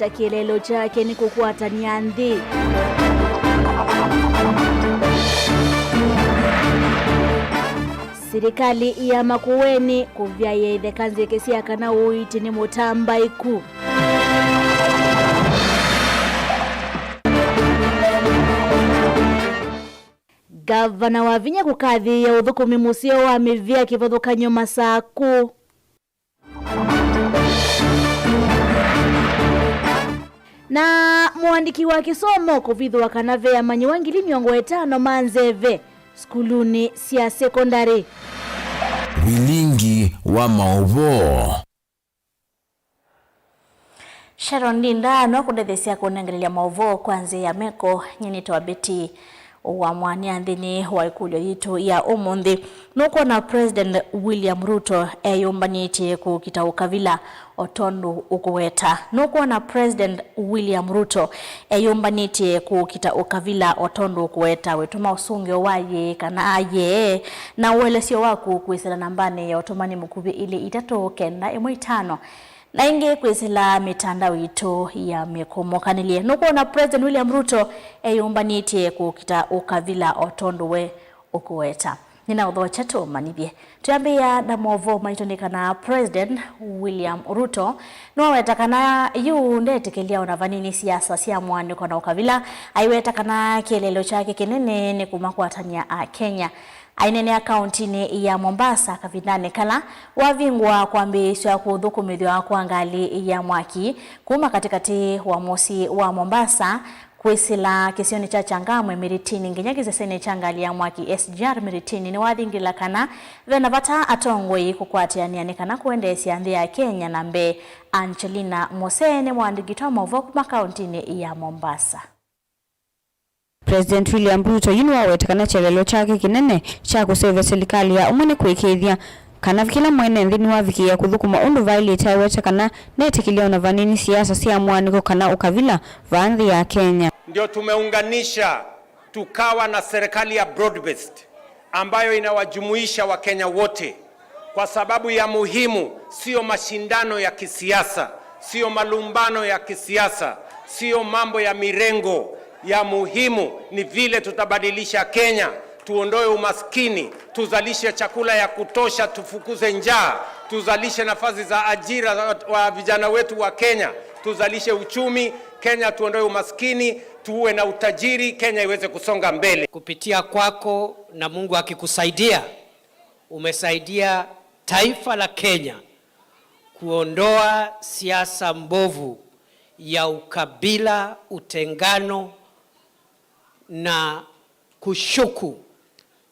weta kielelo chake ni kukwatania nthi. Serikali ya Makueni kuvya yethe kanzi kesia kana uiti ni mutambaiku. Gavana wa Vinya kukathi ya uthukumi musio wa mivia kivothukanyo masaku. Na muandiki wa kisomo kuvithwa kanave ya manyi wa ngili 50 manzeve skuluni sia sekondari. Wilingi wa maovo. Sharon Linda no kundethesia kunengerelia maovo kwanze ya meko nyenito wa beti wa mwania nthini wa ikulyo yitu ya umunthi. Nuko na President William Ruto eyumbanite kukita ukavila otondu ukuweta. Nuko na President William Ruto eyumbanite kukita ukavila otondu ukuweta. Wetuma usunge waye kana aye na uwelesio waku kuisela nambane ya otomani mukubi ili itatu kenda imo 5. Na inge kwesela mitandao ito ya mekomokanilie. Nuko na President William Ruto eyumbanite kukita ukavila otondu we ukuweta. Nina udhocha tu manibye. Tuyambia na movo maitonika na President William Ruto. Nuwaweta kana yu ndetekelia unavanini siasa siya mwani kwa na ukavila. Aiweta kana kielelo chake kinene ni kumakuatania Kenya. Ainene akaunti ya Mombasa kavindane kala wavingwa kuambishwa kuthukumithwa kwa ngali ya mwaki kuma katikati wa mosi wa Mombasa kwisila kisioni cha Changamwe Miritini nginya kisesene cha ngali ya mwaki SGR Miritini ni wathingila kana vena vata atongoi kukwatiania kana kuendesia nthi ya Kenya na mbe Angelina Mosene mwandigitwa movo kuma kaunti ya Mombasa. President William Ruto yunwaweta kana chelelo chake kinene cha kuseve serikali ya umone kwikithia kana vikila mwene nthini wa viki ya kuthukuma undu violate aweta kana netekilia na vanini siasa sia mwaniko kana ukavila vanthi ya Kenya. Ndio tumeunganisha tukawa na serikali ya broad-based ambayo inawajumuisha Wakenya wote kwa sababu ya muhimu, sio mashindano ya kisiasa, sio malumbano ya kisiasa, sio mambo ya mirengo. Ya muhimu ni vile tutabadilisha Kenya, tuondoe umaskini, tuzalishe chakula ya kutosha, tufukuze njaa, tuzalishe nafasi za ajira wa vijana wetu wa Kenya, tuzalishe uchumi Kenya, tuondoe umaskini, tuwe na utajiri, Kenya iweze kusonga mbele. Kupitia kwako na Mungu akikusaidia, umesaidia taifa la Kenya kuondoa siasa mbovu ya ukabila, utengano na kushuku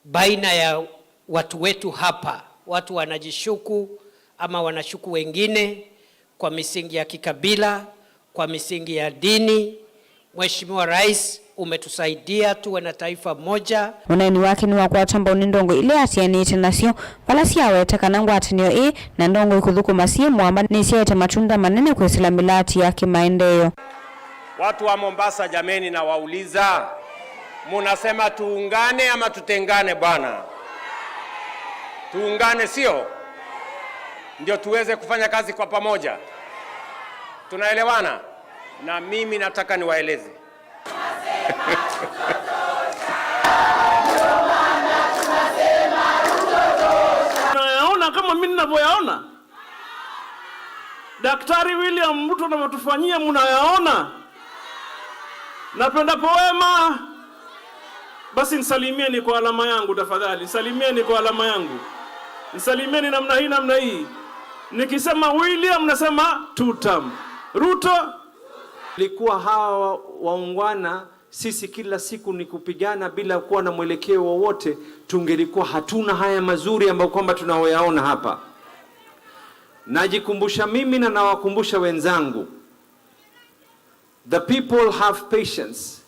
baina ya watu wetu hapa. Watu wanajishuku ama wanashuku wengine kwa misingi ya kikabila, kwa misingi ya dini. Mheshimiwa Rais, umetusaidia tuwe na taifa moja. Unani wake ni wakwatamba unindongo ile atianite nasio palasi aweta kana ngwatanio na ndongo ikuthukuma sie mwamba nisiete matunda manene kwesila milati ya kimaendeleo. Watu wa Mombasa jameni, na wauliza, munasema tuungane ama tutengane bwana? Tuungane, sio? Ndio tuweze kufanya kazi kwa pamoja. Tunaelewana? Na mimi nataka niwaeleze. Naona kama mimi ninavyoyaona. Daktari William Ruto anavyotufanyia mnayaona. Napenda poema. Basi nisalimieni kwa alama yangu tafadhali. Nisalimieni kwa alama yangu. Nisalimieni namna hii. Nikisema William nasema tutam. Ruto likuwa hawa waungwana, sisi kila siku ni kupigana bila kuwa na mwelekeo wowote, tungelikuwa hatuna haya mazuri ambayo kwamba tunaoyaona hapa. Najikumbusha mimi na nawakumbusha wenzangu, the people have patience,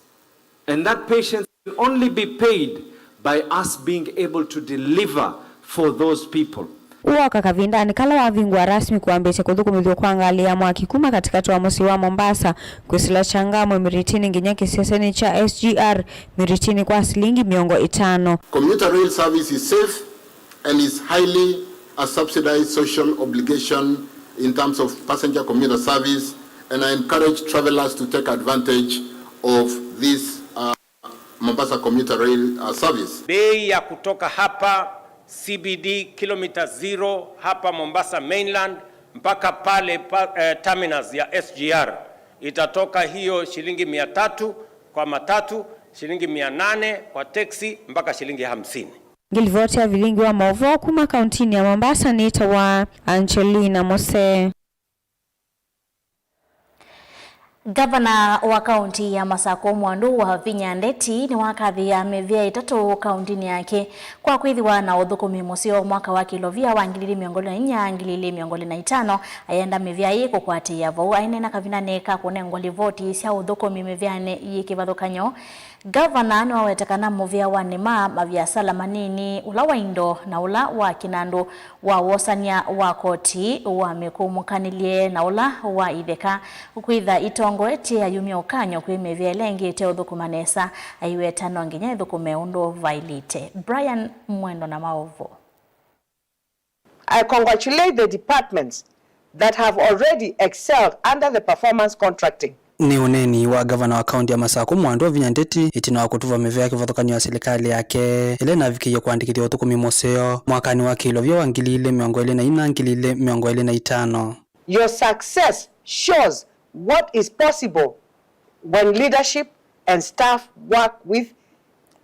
and that patience can only be paid by us being able to deliver for those people. Uwaka kavindani kala wavingwa rasmi kuambisha kuthukumithwa kwa ngali ya mwaki kuma katikati wa mosi wa Mombasa kwisila Changamwe Miritini nginya kiseseni cha SGR Miritini kwa shilingi 500. Commuter rail service is safe and is highly a subsidized social obligation in terms of passenger commuter service and I encourage travelers to take advantage of this Mombasa commuter rail service. Bei ya kutoka hapa CBD kilomita 0 hapa Mombasa mainland mpaka pale terminus ya SGR itatoka hiyo shilingi 300 kwa matatu, shilingi 800 kwa taxi mpaka shilingi 50. Ngilivotia vilingi wa maovo kuma kauntini ya Mombasa ni tawa Angelina Mose. Gavana wa kaunti ya Masako Mwandu wa Vinya Ndeti ni wakathia mevia itatu kauntini yake kwa kwithiwa na uthukumi musio mwaka wa kilovia wa 2024-2025 ayenda mevia hii kukwatia vau ainena kavinane ka kunengwa livoti cia uthukumi meviane yikivathukanyo. Gavana ni wawetekana muvia wa nema mabiasala manini ula wa indo na ula wa kinandu wa wosania wa koti wa mekumukanilie na ula wa itheka kwitha itongo eti ayumia ukanyo kwi mevia lengi te uthukumanesa aiwetano nginya ithukume undu vailite. Brian Mwendo na Maovo. I congratulate the departments that have already excelled under the performance contracting. Ni uneni wa gavana wa kaunti ya Masako Mwandu wa Vinya Ndeti itina wa kutuva mevea kivathukanyo ya serikali yake ile navikiye kuandikithia uthukumi museo mwakani wa kilovia wa 2024-2025. Your success shows what is possible when leadership and staff work with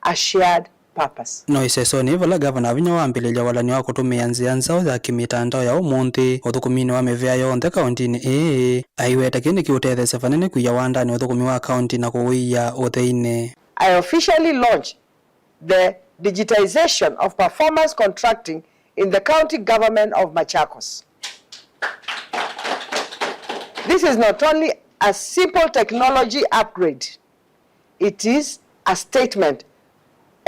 a shared purpose. No isesoni vala gavana Vinya wambililia walani wa kutumia nzia nzao za kimitandao ya umunthi uthukumini wa mevea yonthe kauntini aiweta kini kiutethese vanene kuya wandani uthukumi wa kaunti na kuwiya utheine. I officially launched the digitization of performance contracting in the county government of Machakos. This is not only a simple technology upgrade, it is a statement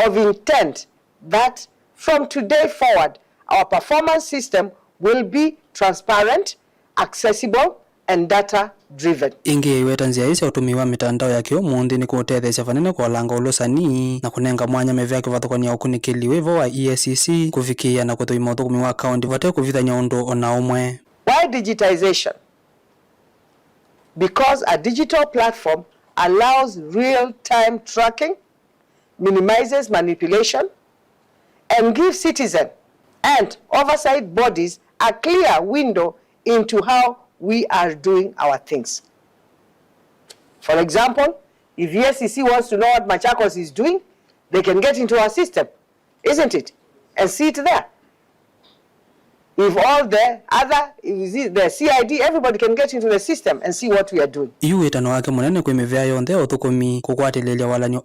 of intent that from today forward, our performance system will be transparent, accessible, and data-driven. Ingi iweta nzia isi utumiwa mitandao ya kiumundi ni kuutethesya vanene kwa langa ulusani na kunenga mwanya mevea kivathukania ukunikili wivo wa EACC kufikia na kuthuima uthukumi wa kaunti vate kuvithanya undu ona umwe. Why digitization? Because a digital platform allows real-time tracking, minimizes manipulation, and gives citizens and oversight bodies a clear window into how we are doing our things. For example, if EACC wants to know what Machakos is doing, they can get into our system, isn't it? And see it there. If all the other, the CID, everybody can get into the system and see what we are doing. Iwitano wake munene kwi mevea yonthe uthukumi kukwatililia walanyo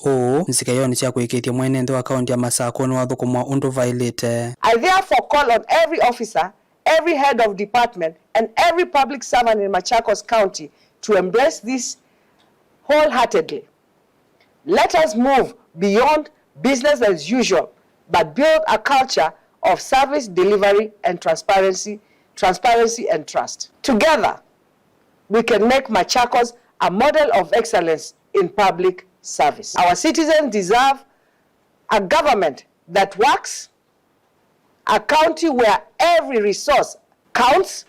nsika yoni cia kwikithia mwenende wa kaunti ya Masako ni wathukumwa undu vailite. I therefore call on every officer, every head of department, and every public servant in Machakos County to embrace this wholeheartedly. Let us move beyond business as usual, but build a culture of service delivery and transparency and trust. Together, we can make Machakos a model of excellence in public service. Our citizens deserve a government that works, a county where every resource counts,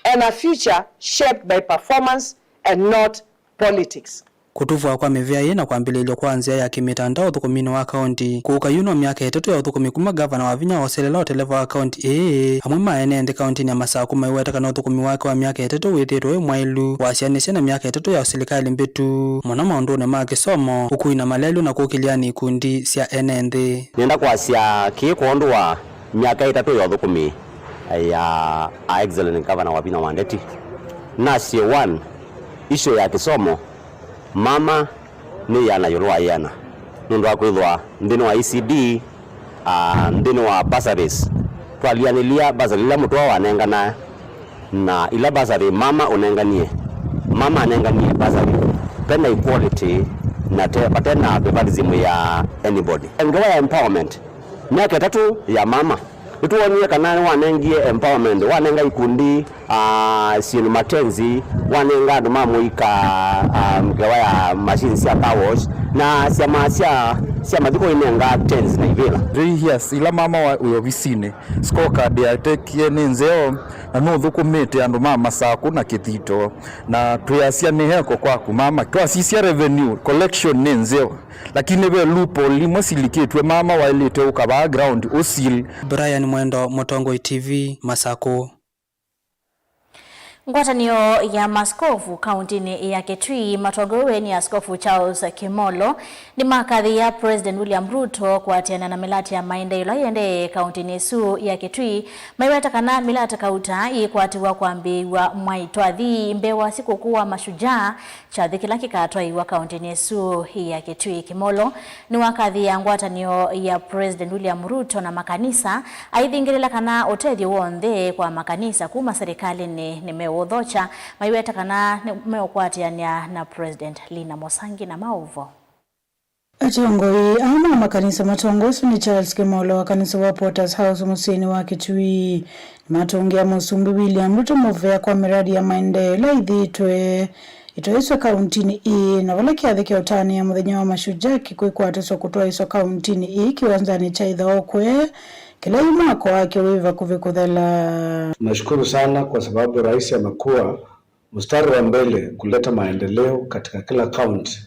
and a future shaped by performance and not politics. Kutuvwa kwa mevea ina kwambililio kwa nzia ya kimitandao uthukumini wa kaunti kuuka yuno miaka itatu ya uthukumi kuma gavana wa Vinya oselela oteleva wa kaunti amwe maenende kaunti ya Masako maiweta kana uthukumi wake wa miaka itatu withitwe mwailu wasianisya na miaka itatu ya serikali mbitu mwana maundu ne ma kisomo ukuina malelu na kukiliani ikundi cia enende. Nenda kwasia kiikondu wa miaka itatu ya uthukumi ya excellent governor wa Vinya wa Ndeti na C1 issue ya kisomo mama ni yana yulwa yana nundu akwithwa ndini wa ECD ndini wa bursaries twalianilia bursary la mutwa wanengana na ila bursary mama unenganie mama anenganie bursary pena equality na patena bevalism ya anybody ngoya empowerment miaka tatu ya mama tuone kana wanengie empowerment wanenga ikundi sinu matenzi wanenga andu mamuika mkewa ya machine cia power wash na cia sia mathiko inenga tens na ivila 3 years ila mama wa uyobisine scorecard ya tekie ni nzeo na no thukumite andu mama saku na kithito na tuyasia ni heko kwaku mama kwa sisia revenue collection ni nzeo lakini be lupo limwe silikitwe mama wa ilite uka background usil. Brian Mwendo, Motongoi TV, Masako. Ngwatanio ya maskofu kauntini ya Kitui matogowe ni Askofu Charles Kimolo ni makadhi ya President William Ruto kuatiana na milati ya maendeleo yende kauntini su ya Kitui maiweta kana milata kauta ikwatiwa kwambiwa mwaitwathi mbewa siku kuwa mashujaa cha dhikila kikatwaiwa kauntini su ya Kitui. Kimolo ni wakadhi ya ngwatanio ya President William Ruto na makanisa aithingirila kana utethi wonde kwa makanisa kuma serikali ni meodhocha maiweta kana meokwatiania na President Lina Mosangi na Mauvo. Atongoi ama makanisa matongosu ni Charles Kimolo wa kanisa wa Porters House Musini wa Kitui matongea Musumbi William Ruto movea kwa miradi ya maendeleo ithitwe itoiswa kauntini na wala kiathike utani ya muthenya wa mashujaa kikuikwateswa kutoa iso kauntini kiwanzani cha Ithaokwe kila mwako wake wiva kuvikuthela. Nashukuru sana kwa sababu rais amekuwa mstari wa mbele kuleta maendeleo katika kila kaunti,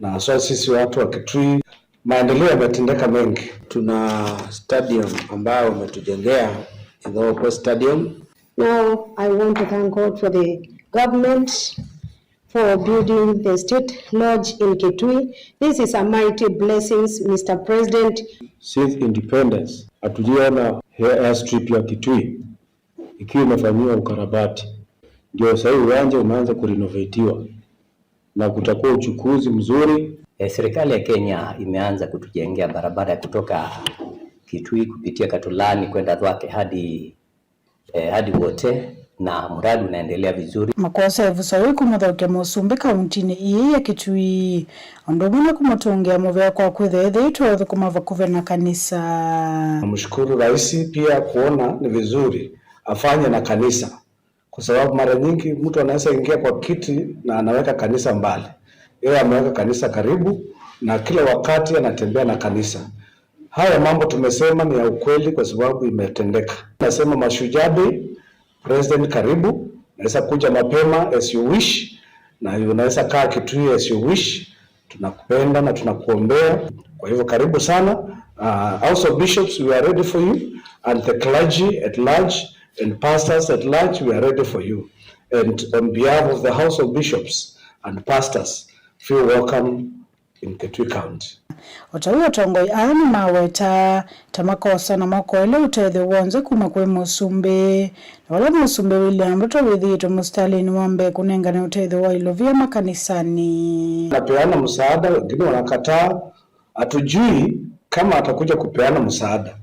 na hasa sisi watu wa Kitui maendeleo yametendeka mengi. Tuna stadium ambayo umetujengea, Ithaokwe Stadium. Now I want to thank God for the government for building the state lodge in Kitui. This is a mighty blessings, Mr. President. Since independence, hatujiona airstrip ya Kitui ikiwa imefanyiwa ukarabati. Ndio sasa uwanja umeanza kurenovatiwa na kutakuwa uchukuzi mzuri. Serikali ya Kenya imeanza kutujengea barabara kutoka Kitui kupitia Katulani kwenda Thwake hadi wote, na mradi unaendelea vizuri. Makosa ya vusawi kumathokia Musumbi kauntini ya Kitui ondomuna kumotongea movea kwa kwithethe itwethe kumavakuve na kanisa. Namshukuru rais pia kuona ni vizuri afanye na kanisa, kwa sababu mara nyingi mtu anaweza ingia kwa kiti na anaweka kanisa mbali. Yeye ameweka kanisa karibu na kila wakati anatembea na kanisa. Haya mambo tumesema ni ya ukweli kwa sababu imetendeka. Nasema Mashujaa Day, President karibu, unaweza kuja mapema as you wish, na unaweza kaa Kitui as you wish. Tunakupenda na tunakuombea. Kwa hivyo karibu sana. Also bishops, we are ready for you, and the clergy at large and pastors at large, we are ready for you. And on behalf of the House of Bishops and Pastors, feel welcome in Kitui County. Otawi Tongoi ani maweta tamakosa na moko ile utethe wonze kuma kwe Musumbi na wala Musumbi William Ruto withito mustalini wambe kunengane utethe wa ilovia makanisani. Napeana msaada, wengine wanakataa, hatujui kama atakuja kupeana msaada,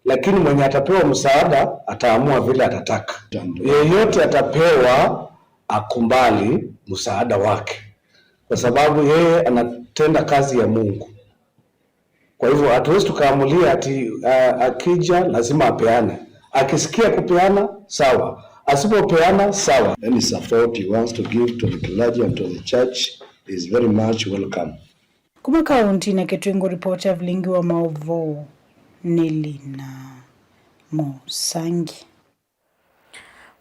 lakini mwenye atapewa msaada ataamua vile atataka. Yeyote atapewa akumbali msaada wake, kwa sababu yeye anatenda kazi ya Mungu. Kwa hivyo hatuwezi tukaamulia ati akija lazima apeane. Akisikia kupeana sawa, asipopeana sawa. Any support he wants to give to the clergy and to the church is very much welcome. Kuma kaunti na Kitui, report ya Vlingi wa Mauvo ni Lina Mosangi.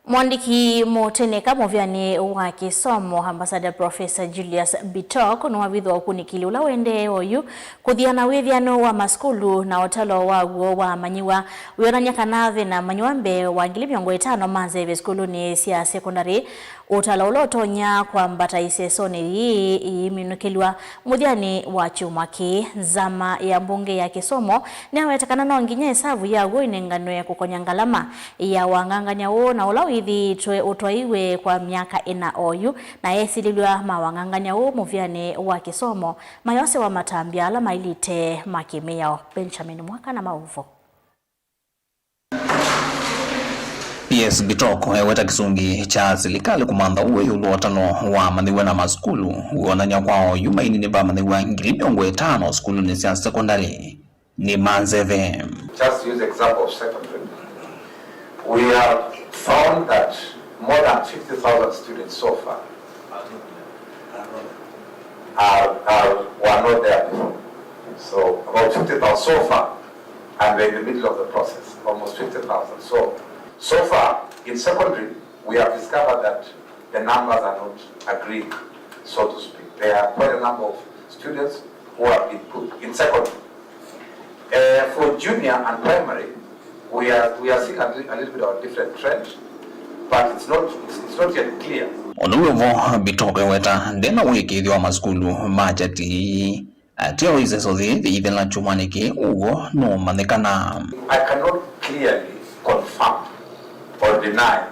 Mwandiki Moteneka movyani wa kisomo Ambassador Professor Julius Bitok nuwavithwa ukunikili ula wende oyu kuthiana withiano wa maskulu na otalo waguo wa manyiwa wionanya kanave na manyiwambe wa 2050 manze skulu ni sia secondary utalo ulotonya kwa mbata isesoni hii iminukiliwa muthiani wa chumaki zama ya mbunge ya kisomo na wetakana no nginya hesabu ya go inengano ya kukonya ngalama ya wanganganya wo na ulawithi utwaiwe kwa miaka ina oyu na esililwa mawanganganya wo muthiani wa kisomo mayose wa matambia ala mailite makimeo. Benjamin Mwaka na Mauvo. PS Bitok weta kisungi cha serikali kumanda uwe ulotano wa mandiwe na maskulu uonanya kwao yumaini ni ba mandiwe 2050 skulu ni sia secondary ni manzeve. Just use example of secondary. We have found that more than 50,000 students so far were not there before. So about 50,000 so far, and we're in the middle of the process, almost 50,000. So far, in secondary, we have discovered that the numbers are not agreeing, so to speak. There are quite a number of students who have been put in secondary. For junior and primary, we are seeing a little bit of a different trend, but it's not yet clear. Onuvo Bitoko weta ndena wiki dhiwa maskulu majati atio izeso the la chumaniki ugo no manekana. I cannot clearly confirm or deny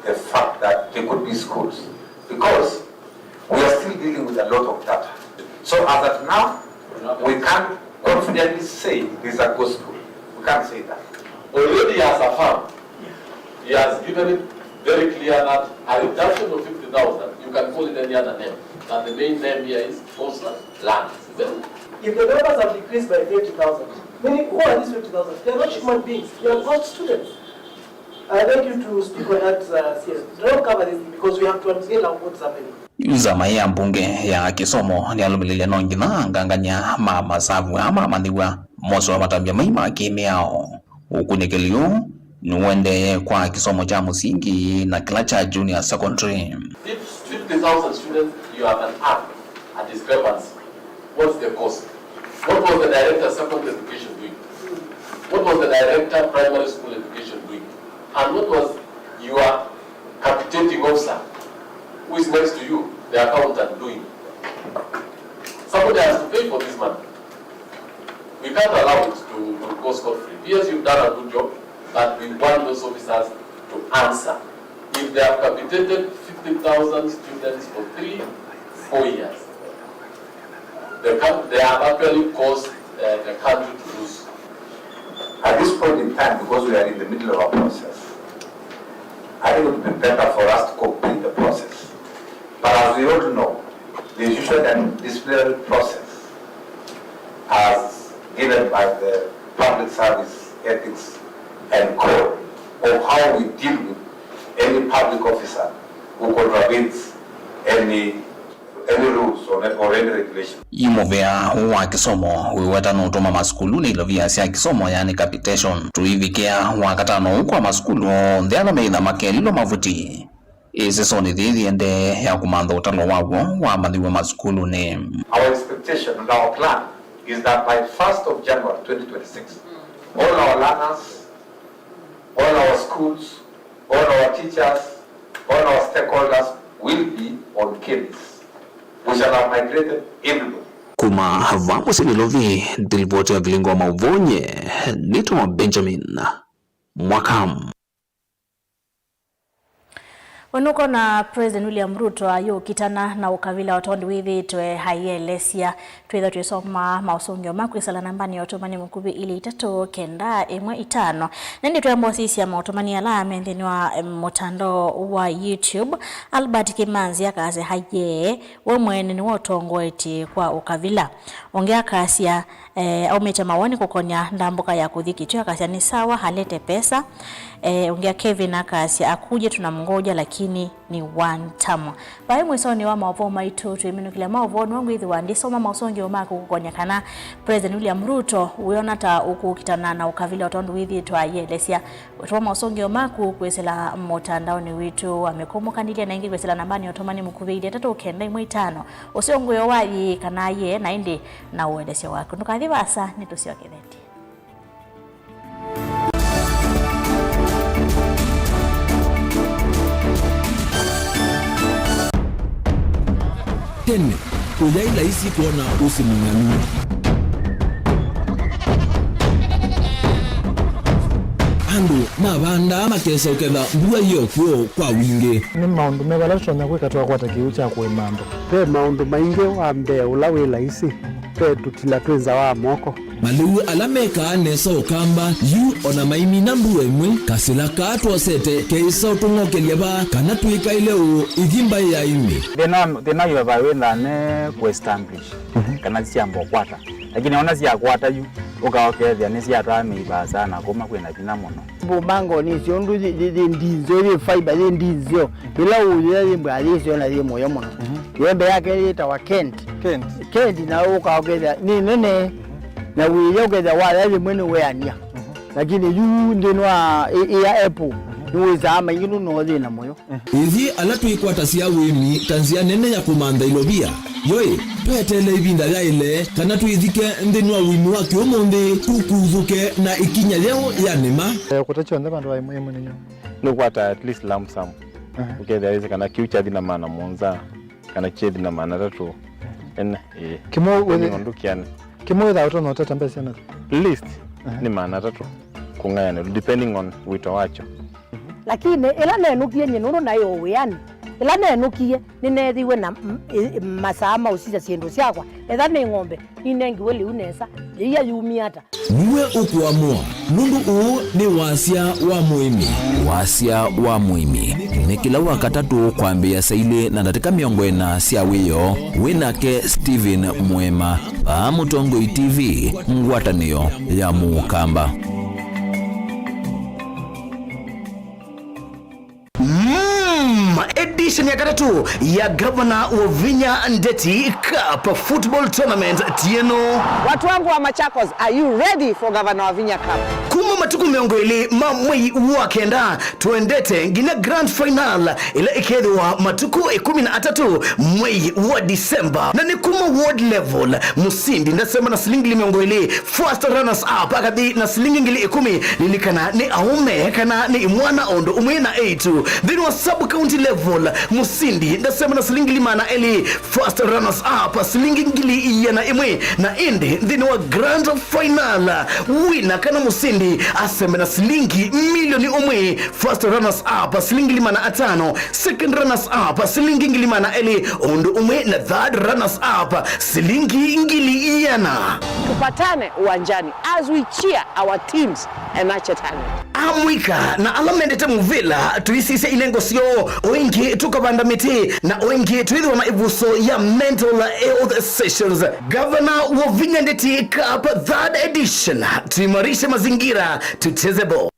the fact that there could be schools because we are still dealing with a lot of data. So as of now, we can't confidently say this is a good school. We can't say that. Already as a firm, he has given it very clear that a reduction of 50,000, you can call it any other name. And the main name here is Coastal Lands. If the numbers have decreased by 50,000, meaning who are these 50,000? They are not human beings, they are ghost students. I beg you to speak on that seriously. Don't cover this because we have to understand what's happening. Uzama ya mbunge ya kisomo ni alumilile nongina nganganya mama savu ama mandiwa moso wa matambia maima kimiao ukunikeliyo nuwende kwa kisomo cha musingi na kila cha junior secondary. If 50,000 students you have an app, a discrepancy, what's the cost? What was the director of secondary education doing? What was the director of primary school education doing? And what was your capitating officer, who is next to you, the accountant, doing? Somebody has to pay for this money. We can't allow it to go scot-free. Yes, you've done a good job, but we want those officers to answer. If they have capitated 50,000 students for 3-4 years, they have actually caused the country to lose. At this point in time, because we are in the middle of our process, I think it would be better for us to complete the process. But as we all know, the usual and disciplinary process as given by the Public Service Ethics and Code of how we deal with any public officer who contravenes any rules or any regulation. Imovea wa kisomo wiweta no toma maskulu ni lovia sia kisomo yani capitation tuivikea wakatano kwa maskulu ndana meina makelilo mavuti ese soni dhidi ende ya kumanda utalo wawo wa madhiwe maskulu ni. Our expectation and our plan is that by 1st of January 2026 all our learners, all our schools, all our teachers, all our stakeholders will be on campus. We shall have migrated everybody. Kuma vamos ililovi dilipoti ya vilingo wa mauvonye nito wa Benjamin Mwakam. Wanuko na President William Ruto ayo kitana na ukavila watondi withi twe haielesia tuweza tuesoma mausongyo makwisala nambani ya otomani mkubi ili 395 nandi tuembo sisi ya mautomani ya la mendhini wa motando wa YouTube Albert Kimanzi ya kaze haye wemweni ni wotongo eti kwa ukavila ongea kasi ya au mecha mawani kukonya ndambuka ya kudhiki tuya kasi ya ni sawa halete pesa ongea Kevin akasi akuje tunamngoja lakini ni one time. Bae mwesoni wa maovo maitu tuiminu kile maovo nwangu hithi wandisoma mausongi omaku kukonyakana President William Ruto uyonata uku kitana na ukavile otondu hithi tuayelesia utuwa mausongi omaku kwesela motandao ni witu wamekomo kandilia na ingi kwesela nambani otomani mkuvili atatu ukenda imwe 5 usiongu yowaji kanaye na indi na uwelesia wako nukadhi basa nitusio kitheti. Tene, uyaila isi kuona usimung'anu. Andu, mabanda makesa uketha mbua hiyo kuo kwa wingi. Ni maundu mevalasho na kwekatwa kwa takiucha kwe mambo. Pe maundu maingi wa mbe ulawila isi. Pe tutila tuenza wa moko. Maliu alameka nesa ukamba yu ona maimi na mbua imwe kasila katwa sete keisa utungoke liaba kana tuika ileo igimba ya imi. Thina yu wawenda ne ku-establish kana siya mbokwata. Lakini ona siya kwata yu ukawakethia ni siya tamiiba sana kuma kwena vina mono. Bubango ni siondu ndinzo ile fiber ile ndinzo bila uye mbwa alisio na ile moyo mono. Yembe yake ile tawa Kent na ukawakethia ni nene na wiyo geza wa ya mwene we ania lakini yu ndino ya Apple ni zama yinu no thina moyo ithi ala twikwata cia wimi tanzia nene ya kumanda ilobia yoi twetele ibinda ya ile kana twithike nthini wa wimi wa kiumuthi tukuthuke na ikinya leo ya nima kutacho ndaba ndo muhimu ninyo no kwata at least lump sum ukethaweza kana kiucha thina maana monza kana chethi na maana tatu en kimo ndukiana kimo da utono tatambia sana list ni maana tatu kungayana depending on wito wacho lakini ila nenukie nyinuru nayo weani ila nenukie ninethiwe na masama usija ciendo ciakwa etha ni ng'ombe ninengiwe liu nesa iya yumiata niwe ukuamua nundu uu ni wasia wa muimi ni kila wakatatu kwambia saili na ndatika miongo ena cia wiyo winake Steven Mwema pa Mutongoi TV ngwatanio ya Mukamba. Edition ya katatu ya Governor Wavinya Ndeti Cup Football Tournament tieno. Watu wangu wa Machakos, are you ready for Governor Wavinya Cup? Kuma matuku miongo ili mwei wa kenda tuendete ngine grand final ila ikethwa matuku 13 mwei wa Disemba na ni kuma world level musindi ndasema na silingi miongo ili first runners up akadi na silingi ngili 10 nilikana ni aume kana ni mwana ondo umwena 8 then wa sub county level musindi ndasema na silingi limana eli first runners up silingi ngili yana imwe na indi then wa grand final winner kana musindi aseme na silingi milioni umwe first runners up silingi limana 5 second runners up silingi ngili mana eli ondo umwe na third runners up silingi ngili yana. Tupatane uwanjani as we cheer our teams and nurture talent. Amwika na alamendete muvila tuisise ilengo sio wengi tukabanda miti na wengi tuidhiwa na ivuso ya mental health sessions. Governor Wavinya Ndeti Cup 3rd edition, tuimarishe mazingira, tucheze ball.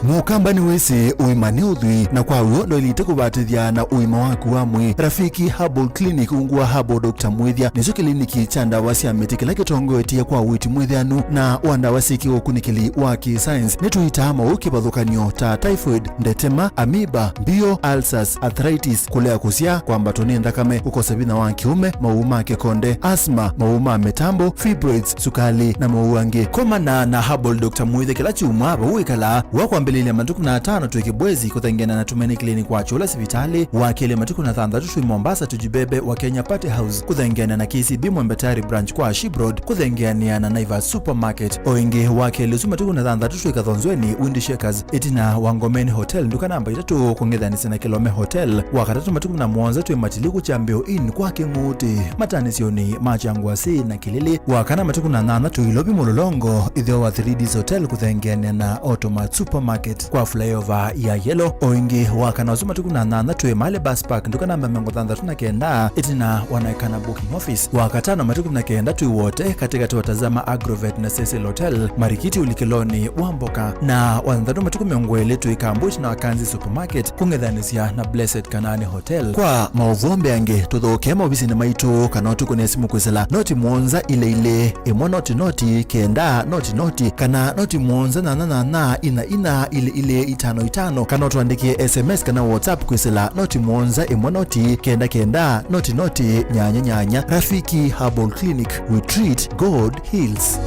Mukamba ni wese uimani udhui na kwa uondo ilite kubatithia na uima waku wa mwi. Rafiki Herbal Clinic ungua Herbal Dr. Mwithia nizo kliniki cha ndawa cia miti kila kitongo etia kwa witi mwithianu na wandawa siki ukunikili wa ki-science nituitama ukibadhukanio ta typhoid, ndetema, amoeba, bio, ulcers, arthritis, kulea kusia kwa mbatoni ndakame, ukosabina wa kiume, mauma kekonde, asma, mauma metambo, fibroids, sukali na mauange. Komana na Herbal Dr. Mwithia kila chuma uikala wakwa mbelele matuku na 5 tuweke bwezi kutengena na Tumaini Clinic wa Chola Sivitali wakele matuku na 6 tuwe Mombasa tujibebe wa Kenya Party House kutengena na KCB Mwembetari branch kwa Shibroad kutengena na Naivas Supermarket oinge wakele matuku na 6 tuwe Kathonzweni Windy Shakers etina Wangomeni Hotel nduka namba 3 kuongedhanisi na Kilome Hotel wakatatu matuku na 1 tuwe Matiliku Chambeo Inn kwa Kinguti matanisioni Machangwasi na Kilili wakana matuku na 8 tuwe Lobi Mulolongo idhio wa 3Ds Hotel kutengena na Automat Supermarket kwa flyover ya Yellow oingi wakana wazuma tuku na 8 tuwe Male Bus Park nduka namba 39 itina wanaekana booking office wakatano matuku na kenda tuwe wote katika tuwatazama Agrovet na Cecil Hotel Marikiti Ulikiloni Wamboka na wanadhatu matuku miongwele tuwe Kambuch na Wakanzi Supermarket kungedhanisia na Blessed Kanani Hotel kwa mauvombe ange tuthoke maubisi na maitu kanotu kune simu kwezela noti mwonza ile imo noti kenda noti kana noti mwonza na ina ile 55 kana tuandikie SMS kana WhatsApp kwesela noti mwonza imo noti kenda noti nyanya. Rafiki Herbal Clinic, we treat, God heals.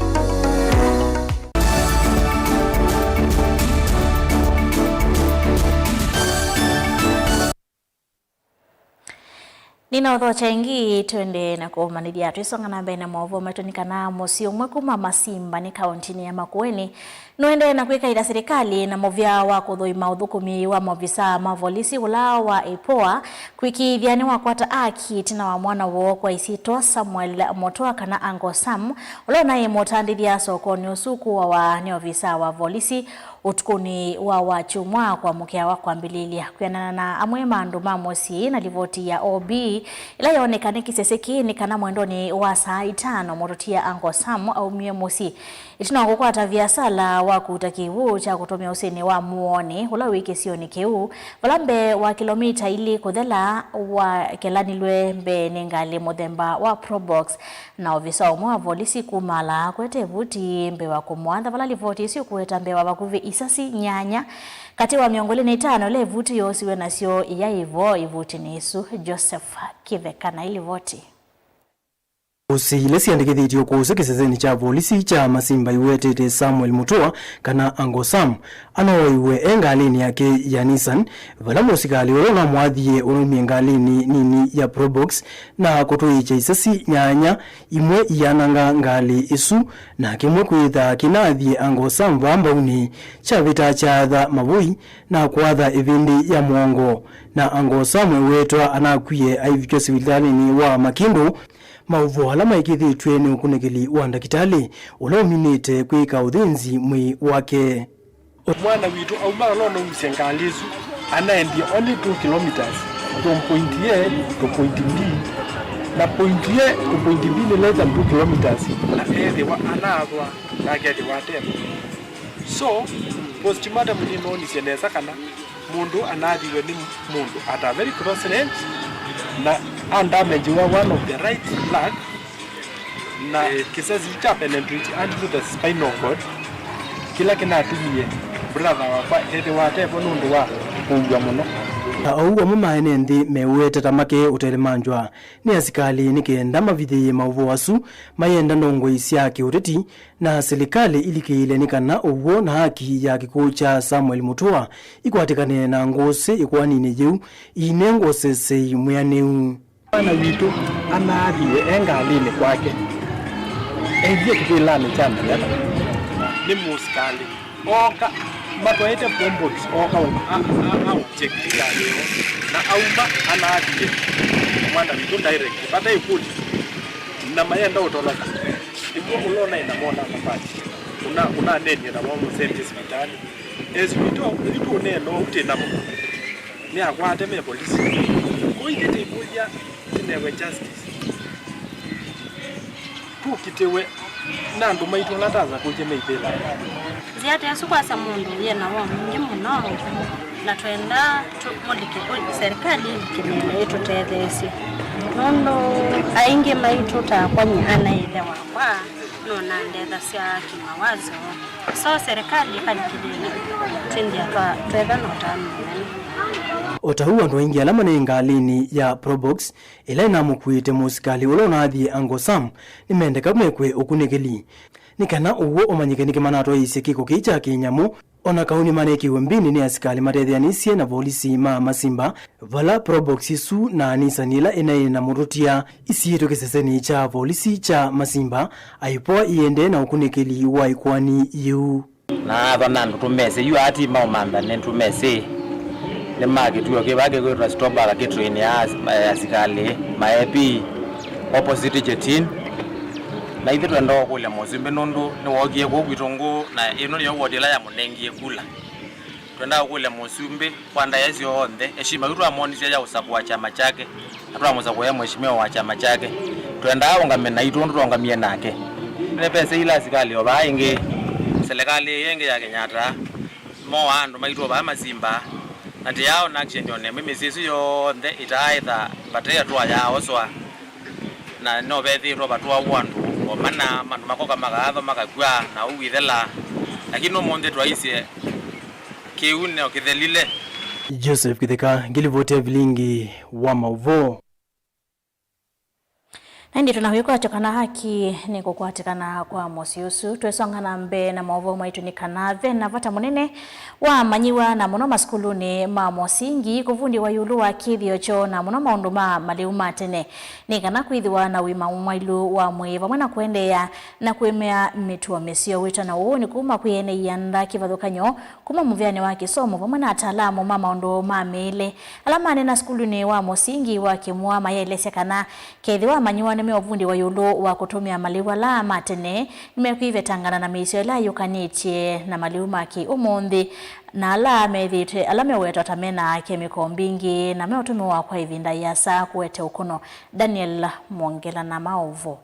Nina uthocha ingi tuende na kumanidia tuisonga na mbele na maovu matunika na mosi umwe kuma Masimba ni kauntini ya Makueni nuende na kuika ila serikali na movia wa kudhui maudhukumi wa movisa mavolisi ula wa EPOA kuiki vyani wa kwata aki tina wa mwana uo kwa isito Samuel Motoa kana Ango Sam ula na imotandi vya sokoni usuku wa neovisa wa volisi utukuni wa wachumwa kwa mkia wa kwa mbililia kuyanana na amwema anduma mosi na livoti ya OB ila yaonekane kiseseki ni kana mwendoni wa saa 5 mototia Ango Sam au mie mosi itina wakukwata vya sala thutha wa kuta kiwu cha kutumia usini wa muoni ula wiki sioni kiwu valambe wa kilomita ili kuthela wa kelanilwe mbe ningali muthemba wa Probox na ofisa umwe wa polisi kumala kwete vuti mbe wa kumwantha vala livoti isio kueta mbe wa vakuvi isasi nyanya kati wa miongoli na itano le vuti yosiwe nasio iya ivo ivuti nisu Joseph Kiveka na ili voti Usile siandikithitio kuhusu kiseseni cha polisi cha Masimba iwetete Samuel Mutua kana Angosam anoiwe engalini yake ya Nissan vala musikali urona mwathie urumie ngalini nini ya Probox na kutuicha isasi nyanya imwe yananga ngali isu na kimwe kwitha kinathie Angosam vambauni cha vita cha tha mavui na kuatha ivindi ya mwongo na Angosam wetwa anakwie aivikyo sivitalini wa Makindu mauvu alama ikithitwe ni ukunegeli wa ndakitali ulominite kwika uthinzi mwi wake. Mwana witu aumara lono msengalizu anaendia only 2 kilometers from point A to point B na point A to point B ni less than 2 kilometers na wa anathwa na gedi wa tena. So postmortem ni noni sieneza kana mundu anathiwe ni mundu at a very close range na undamage one of the right leg na kisasi cha penetrate into the spinal cord kila kinatumie brother wa ede wa tepo nundu wa kungwa muno auwa mumaene nthi mewete tamake utelemanjwa ni asikali nikenda mavithi mauvo wasu mayenda ndongo isya kiuteti na serikali ilikiile nikana uwo na haki ya kikuu cha Samuel Mutua ikwatikane na ngose ikwanine jeu ine ngose sei mwianeu mwana witu anathiwe engalini kwake ethie kithilani cha mbele ni musikali oka matwaite bombox oka au check leo na auma anathie mwana witu direct bata ikuli na mayenda utoloka ndipo ulona ina mona mapati una neni na mwa sente hospitali hospital ndipo neno utena mo ni akwate me polisi kuingete ibuja tinewe justice tukitewe nandu maitu nataza kuje meipela ziate yasukwasa mundu yena wa mungi muno na twenda mulike serikali kimene yetu tethesi nono aingi maitu takwanya anaelewa kwa nona ndetha cia kimawazo so serikali kalikilile tindia twa twetha no tano otahuwa ndo ingi alama ni ngalini ya Probox ila inamukwite musikali ulona athie Angosam nimendeka mwekwe ukunegeli nikana uwo omanyikenike manato ise kiko kicha kinyamu ona kauni manekiwe mbini ni asikali matethianisie na polisi ma Masimba vala Probox isu na nisanila na murutia isieto kiseseni cha polisi cha Masimba aipoa iende na ukunegeli wa ikwani yu na vanandu tumese yu ati maumanda nentumese ni magi tuyo kibage kwa stopa la kitrain ya asikali maepi opposite jetin na ithe twenda kule Musimbe nundu ni wogie kwa gwitongo na ino ni wodela ya munengie kula twenda kule Musimbe kwanda yasio onthe heshima yutu amonisia ya usakwa chama chake atwamuza kwa mheshimiwa wa chama chake twenda ongamena itundu ongamie nake ne pesa ila asikali oba inge serikali yenge ya Kenyatta mo andu maitu ba Masimba ati yao na action yone mimi sisi yo nde itaitha bateya twa yao swa na no bethi ro batwa wandu o mana mandu makoka magatho makagwa na uwithela lakini no monde twaise kiune okithelile Joseph Kitheka ngilivote vilingi wa mauvo Ndi tunawiko chokana haki ni kukwatikana kwa Mosiusu twesongana mbe na maovo maitu ni kanave na vata munene wa manyiwa na muno maskuluni ma Mosingi kuvundi wa yulu wa kithio cho na muno maunduma maliuma tene ni kana kwithiwa na wima mwailu wa mwiva mwana kuendea na kuemea mitua mesio wita na uoni kuma kuyene yanda kivathukanyo kuma muvyane wa kisomo vamwe na ataalamu ma maundu ma mele alamane na skuluni wa Mosingi wa kimwa mayelesya kana kethiwa manyiwa uvundi wa yulu wa kutumia maliwa la matene nimekwivetangana na misio la yukanitie na maliuma ki umundi na ala methite ala meweta tamena kemiko mbingi na meotumiwa kwa ivinda ya saa kuwete ukono Daniel Mwongela na maovu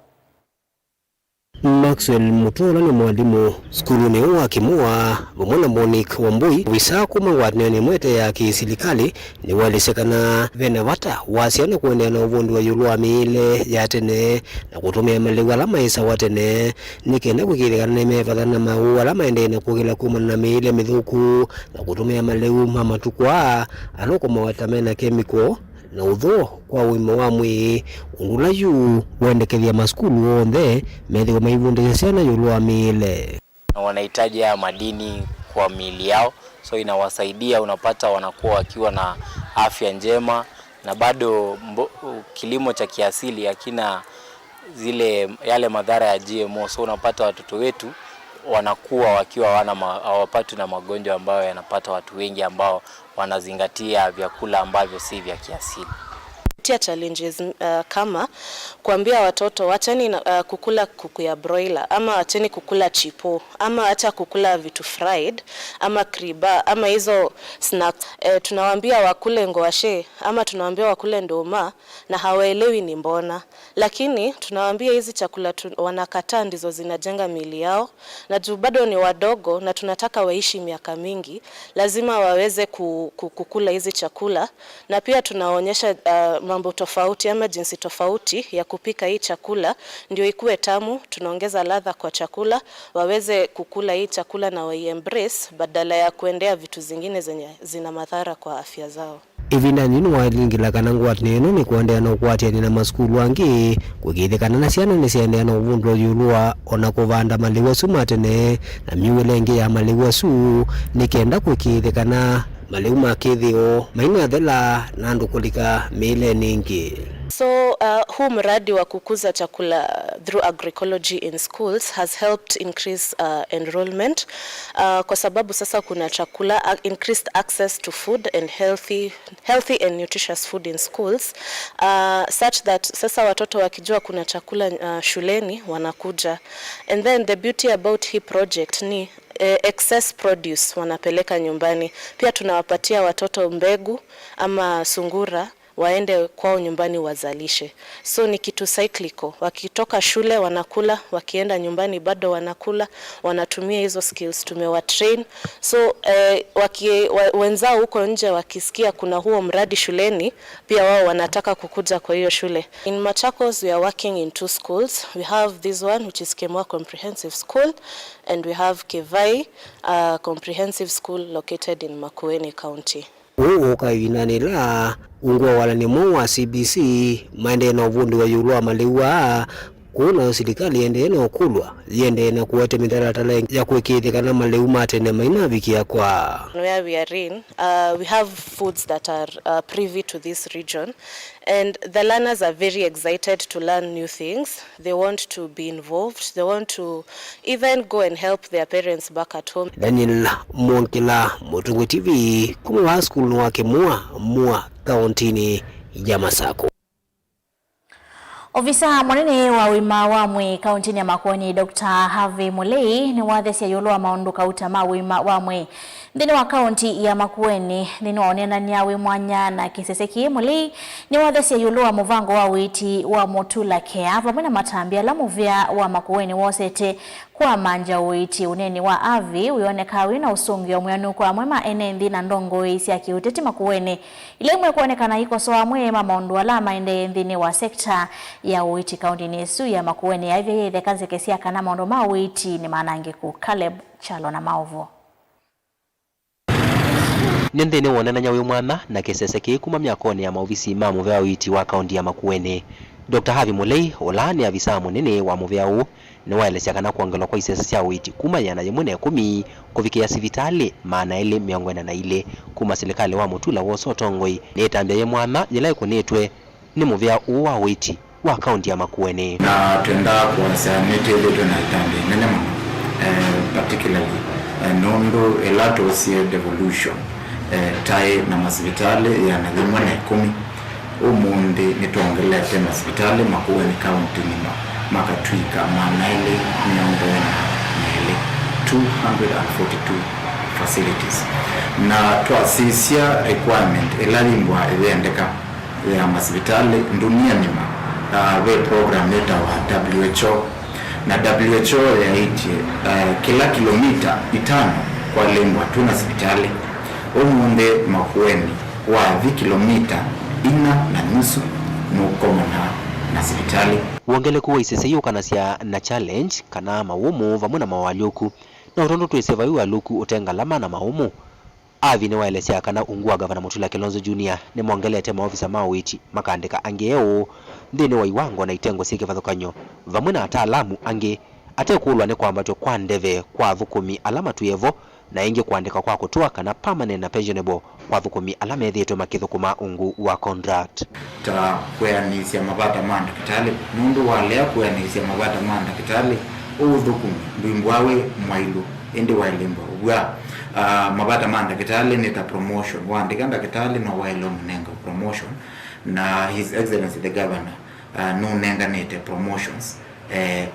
Maxwell Mutola ni mwalimu skuluni wa Kimua Bomona Monique Wambui visa kuma watnene mwete ya kiserikali ni walisekana vena wata wasiana kuendea na uvundi wa yulu wa miile ya tene na kutumia maliwa la maisa watene nikenda kukirikana na imefatana maua la maende na kukila kuma na miile mithuku na kutumia maliwa mamatukwa anokoma watamena kemiko na udho kwa wima wa mwi undula yu wendekethia maskulu onde methigo maivundisha ciana yulu wa miile na wanahitaji ya madini kwa miili yao, so inawasaidia, unapata wanakuwa wakiwa na afya njema na bado kilimo cha kiasili hakina yale madhara ya GMO, so unapata watoto wetu wanakuwa wakiwa hawapatwi na magonjwa ambayo yanapata watu wengi ambao wanazingatia vyakula ambavyo si vya kiasili. Challenges kama kuambia watoto wacheni kukula kuku ya broiler ama wacheni kukula chipo ama acha kukula vitu fried ama kriba ama hizo snacks. Tunawaambia wakule ngwashe ama tunawaambia wakule ndoma na hawaelewi ni mbona, lakini tunawaambia hizi chakula wanakataa ndizo zinajenga miili yao, na juu bado ni wadogo na tunataka waishi miaka mingi, lazima waweze kukula hizi chakula. Na pia tunaonyesha mambo tofauti ama jinsi tofauti ya kupika hii chakula ndio ikuwe tamu. Tunaongeza ladha kwa chakula, waweze kukula hii chakula na embrace badala ya kuendea vitu zingine zenye zina madhara kwa afya zao. Ivinda nini walingila kanangu watneno ni kuendea na ukwatia na maskulu wangi kukithikana na ciana ni ciendea na uvundro yulua ona kuvanda maliwa sumatene na miwelenge ya maliwa su nikenda kukithikana maliu makithio maina thela na ndukulika mile ningi. So huu mradi wa kukuza chakula through agroecology in schools has helped increase enrollment kwa sababu sasa kuna chakula, increased access to food and healthy and nutritious food in schools, such that sasa watoto wakijua kuna chakula shuleni wanakuja. And then the beauty about hii project ni excess produce wanapeleka nyumbani. Pia tunawapatia watoto mbegu ama sungura waende kwao nyumbani wazalishe. So ni kitu cyclical. Wakitoka shule wanakula, wakienda nyumbani bado wanakula, wanatumia hizo skills tumewatrain. So wenzao huko nje wakisikia kuna huo mradi shuleni, pia wao wanataka kukuja kwa hiyo shule. In Machakos we are working in 2 schools. We have this one which is Kemwa Comprehensive School, and we have Kevai Comprehensive School located in Makueni County. Uka inanila ungwa wala ni mwa CBC maende na uvundi wa yulu wa maliwa kuna serikali ende na okulwa yende na kuwete mitaratala ya kuwekithikana maliu matene maina bikia kwa. Where we are in, we have foods that are privy to this region, and the learners are very excited to learn new things. They want to be involved. They want to even go and help their parents back at home. Daniel Monkila, Mutungu TV, kumwa school wake mua kauntini ya Masako. Ofisa mwanene wa wima wa mwe kauntini ya Makueni Dr. Harvey Mulei ni wathesia yulu wa maundu kautama wima wa mwe ndini wa kaunti ya Makueni ndini waonena niawe mwanya na kiseseki. Mulei ni wathesia yulu wa muvango wa witi wa Motula Care pamwe matambia la muvya wa Makueni wosete kwa manja witi uneni wa avi uyoneka wina usungi wa muyanu kwa mwema enendi na ndongo isi ya kiuteti Makueni ile mwe kuonekana iko soa mwema maundu alama ende ndini wa sekta ya witi kaunti nesu ya Makueni ya hivyo the kazi kesi ya kana maundu ma witi ni manange ku Caleb Chalo na Maovo. Nendene wonana nyawe mwana na keseseke kuma myakoni ya maofisi ma muvya witi wa kaunti ya Makueni. Dr. Harvey Mulei olani avisa munene wa muvyao ni waelesya kana kuongela kwa isesa cia witi kuma yana yemune 10 kufikia sivitali maana ile miongona na ile kuma serikali wa Mutula woso tongoi ni tambia ye mwana yela ikunetwe ni muvyao wa witi wa kaunti ya Makueni na tuenda kuanza nete ile tunatambia nene particularly nondo elato sie devolution tai na masivitali yana yemune 10 umundi nituongelete masivitali Makueni kaunti nima makatwika manaile miongoni na 242 facilities na tuasisia requirement elalimbwa eendeka ya masivitali dunia nima we program leta wa WHO na WHO yaiti kila kilomita 5 kwa lengwa tuna hospitali omunde Makueni wa kilomita 4.5 nukomona na hospitali wongele kuwa isese yo kanasya na challenge kana maumu vamwe na mawalyoku na utondo tweseva yu aluku utenga lama na maumu avi ne waelesea kana ungua gavana Mutula Kilonzo Junior ne mongelete maofisa mawiti makandika angeo ndene wa iwango na itengo sike vathokanyo vamwe na ataalamu ange atekulwa ne kwamba to kwa ndeve kwa thukumi alama tuyevo na inge kuandika kwa kutoa kana permanent na pensionable kwa thukumi alama ethetwe makithukuma ungu wa contract ta kuyanisia mabata manda kitale mundu walea kuyanisia mabata manda kitale uthukumi ndwingwawe mwailu ende wailemba ubwa mabata manda kitale nita promotion waandika ndakitale no wailo mnenga promotion na his excellency the governor no nenga nete promotions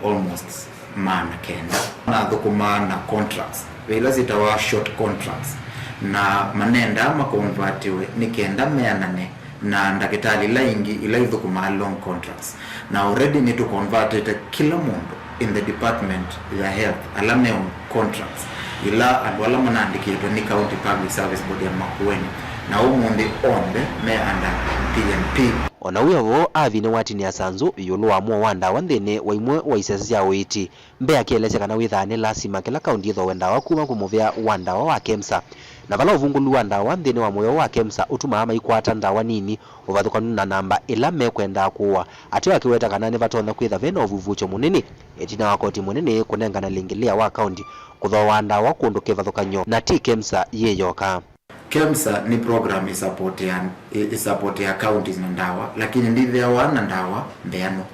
almost man kenda na thukuma na contracts vila zitawa short contracts na manenda makonvertiwe nikenda meanane na ndakitali laingi ila ithukuma long contracts na already need to convert it kila mundu in the department ya health alame on contracts ila adwala manandikitwe ni county public service board ya Makueni na umundi onde me anda PNP ona uyo avi ne wati ni asanzu yulu wa mwa wanda wandene wa imwe wa isesi ya witi mbe akieleza kana withane lasima kila kaunti itho wenda wakuma kumovya wanda wa KEMSA na vala uvungulu wanda wandene wa moyo wa KEMSA utuma ama ikwata ndawa nini uvathukanu na namba ila mekwenda kuwa atyo akiweta kana ne vatona kwitha vena uvuvucho munene etina wakoti munene kunengana lingilia wa kaunti kutho wanda wa kundu kivathukanyo na ti KEMSA yeyoka KEMSA ni program support ya counties na ndawa lakini ndivyo wana ndawa mbeano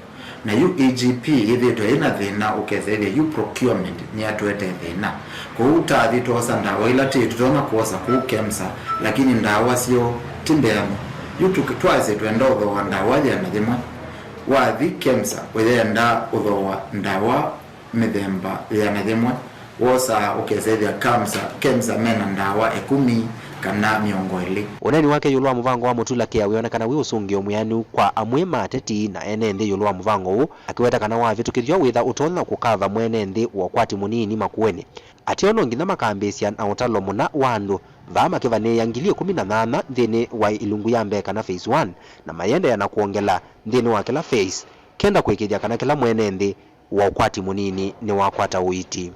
na UEGP ithetwe ina thina ukethethia procurement ni atwete thina kuuta thitosa ndawa ila titona kuosa ku KEMSA lakini ndawa sio timbeano tukitwaze twenda uthoa ndawa ya nathimwe wathi KEMSA wethenda uthoa ndawa mithemba ya nathimwe wosa ukethethia KEMSA mena ndawa 10 kana miongo ili uneni wake yulwa muvango wa Mutula kia wionekana wi usungio muyanu kwa amwe mateti na enende yulwa muvango u akiweta kana wa vitukithyo witha utona kukava mwene ndi wakwati munini Makueni ationo ngina makambesya na utalo muna wandu vama kivane yangilie 18 ndene wa ilungu ya mbeka na phase 1 na mayende yana kuongela ndene wa kila phase kenda kwikithya kana kila mwene ndi wakwati munini ni wakwata uiti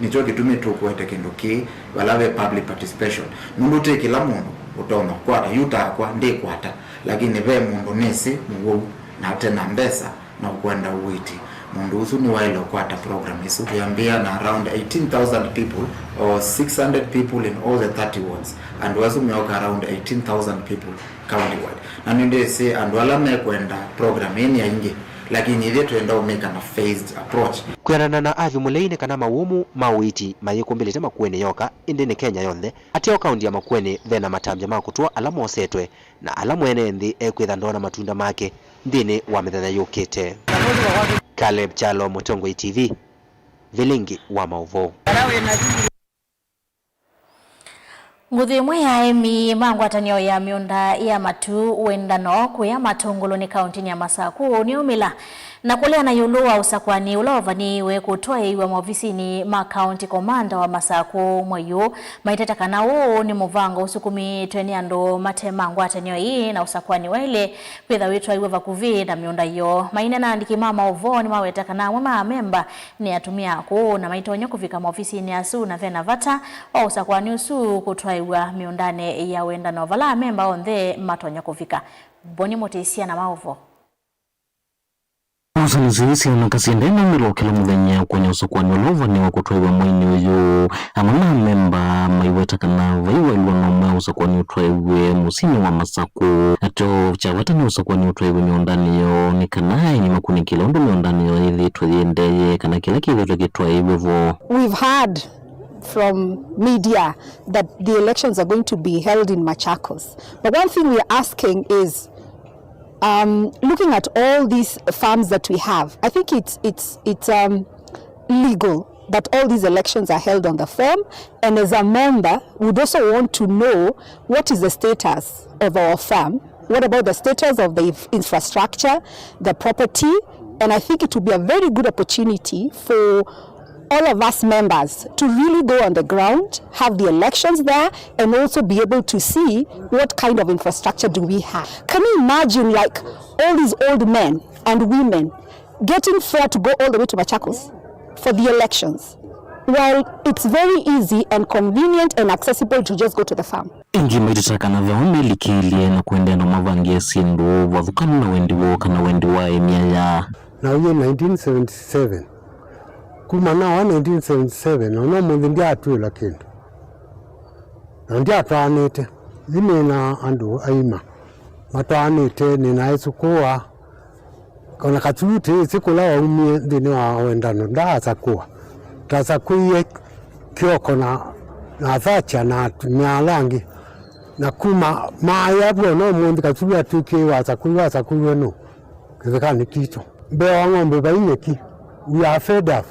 nicho kitumie tu kuwete kinduki walave public participation mundu te kila mundu utona kwata yuta kwa ndi kwata lakini ve mundu nesi muwu na tena mbesa na kwenda uiti mundu usu ni wailo kwata program isu kiambia na around 18,000 people or 600 people in all the 30 wards and wasu mioka around 18,000 people countywide na ninde se and wala me kwenda program ini ya ingi lakini ile tuenda umeka na phased approach kuyana na avi muleine kana mawumu mawiti mayikumbelete Makueni yoka indene Kenya yonthe atio kaunti ya Makueni vena matambya makutua alamu osetwe na alamu ene nthi ekwitha ndona matunda make ndini wa mithenya yukite Caleb Chalo, Mutongoi TV, Vilingi wa Mauvo. Nguthi imwe ya emi mangwatanio ya miunda ya matu wendano kuya matongolo ni kaunti ya Masaku ni umila na kulea na yulu wa usakwani ulovaniwe kutoa iwa mwofisini ma county commander wa Masaku mwayu maiteta kana uu ni muvango usukumi tweni ando mate mangwatanio hii na usakwani wale kwitha witwa iwe vakuvi na miunda yo maine na andiki mama uvoni maweta kana mwema memba ni atumia ku na maitonyo kufika mwofisini asu na vena vata wa usakwani usu kutoa iwa miundane ya wendano vala memba ondhe matonyo kufika Boni Motesia na Mauvo. Usanizisi na kasindena milo kila muthenya kwenye usakwani ulova ni wakutoiwa mwini uyu amana memba maiweta kana vaiwa ilwa nomwe usakwani utoiwe musini wa Masaku ato chavata ni usakwani utoiwe miondani yo ni kanai ni makuni kila undu miondani yo hithi tuziendeye kana kila kile tukitoiwe vo. We've heard from media that the elections are going to be held in Machakos, but one thing we're asking is looking at all these farms that we have, I think it's legal that all these elections are held on the farm, and as a member, we'd also want to know what is the status of our farm, what about the status of the infrastructure, the property, And I think it would be a very good opportunity for all of us members to really go on the ground, have the elections there, and also be able to see what kind of infrastructure do we have. Can you imagine like all these old men and women getting fair to go all the way to Machakos for the elections, while it's very easy and convenient and accessible to just go to the farm? Ingi maitaka na vyaone likilie na kuendea na mavangia sindu wadhukana na wendi woka na wendi wa emia ya na uye 1977 kumana wa 1977 ono mundi ndia atwila kindu na ndia atwanite zime na andu aima matwanite ni na isukua kona kachuti sikula wa umie ndini wa wendano ndaasa kuwa tasa kuye kioko na thacha na mialangi na kuma maaya bwono mundi kachuti atuki wasa kuwe no kizekani kicho bewa ngombe bainyeki. We are fed up.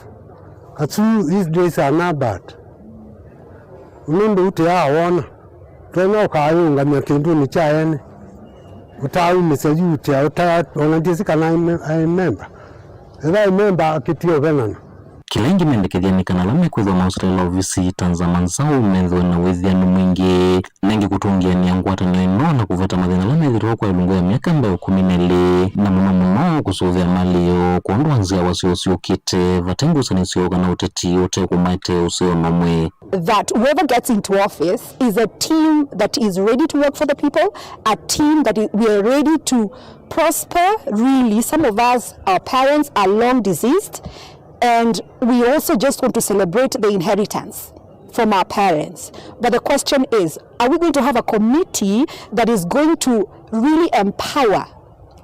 Katsu these days are not bad. Unundu ute awona. Tuena ukayunga myakindu ni chaene. Utawi meseji ute utawa onantisi I remember. I remember kitio venana. Kilengi mendekethia kana lame kwithwa mausrela ofisi Tanzania zao methwe na withianu mwingi nengi kutungia ni ngwatanio ino na kuveta mathina lame thirwa kwa ilungu ya miaka 12 na muno kusuvia mali yo kuondwa nzia wasio kite vatengusanisio kana uteti ote kumaite usio nomwe. That whoever gets into office is a team that is ready to work for the people, a team that we are ready to prosper. Really, some of us, our parents are long deceased, and we also just want to celebrate the inheritance from our parents. But the question is, are we going to have a committee that is going to really empower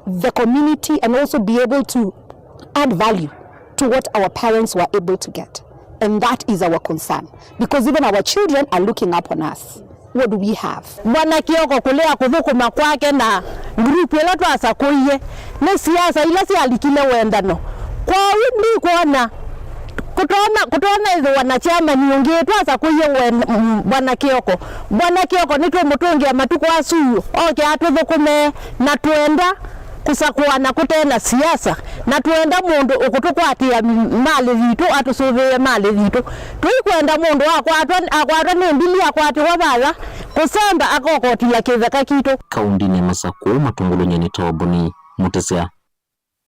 the community and also be able to add value to what our parents were able to get? And that is our concern, because even our children are looking up on us. What do we have? Mwana Kioko kulea kuthukuma kwake na group ila twasa kuiye ni siasa ila si alikile wendano kwa windi kuona kutona hizo wanachama niongee twasa kuiye Bwana Kioko nitwe mutungia matuko asuyu oke atuthukume na tuenda kusakuana kutena siasa na tuenda mundu ukutukwatia mali vitu atusuvie mali vitu tuikwenda mundu akwatwa ni mbili akwati wabala kusamba akokotia kiveka kitu. Kaundi ni Masako matungulu nyeni Toboni Mutesea.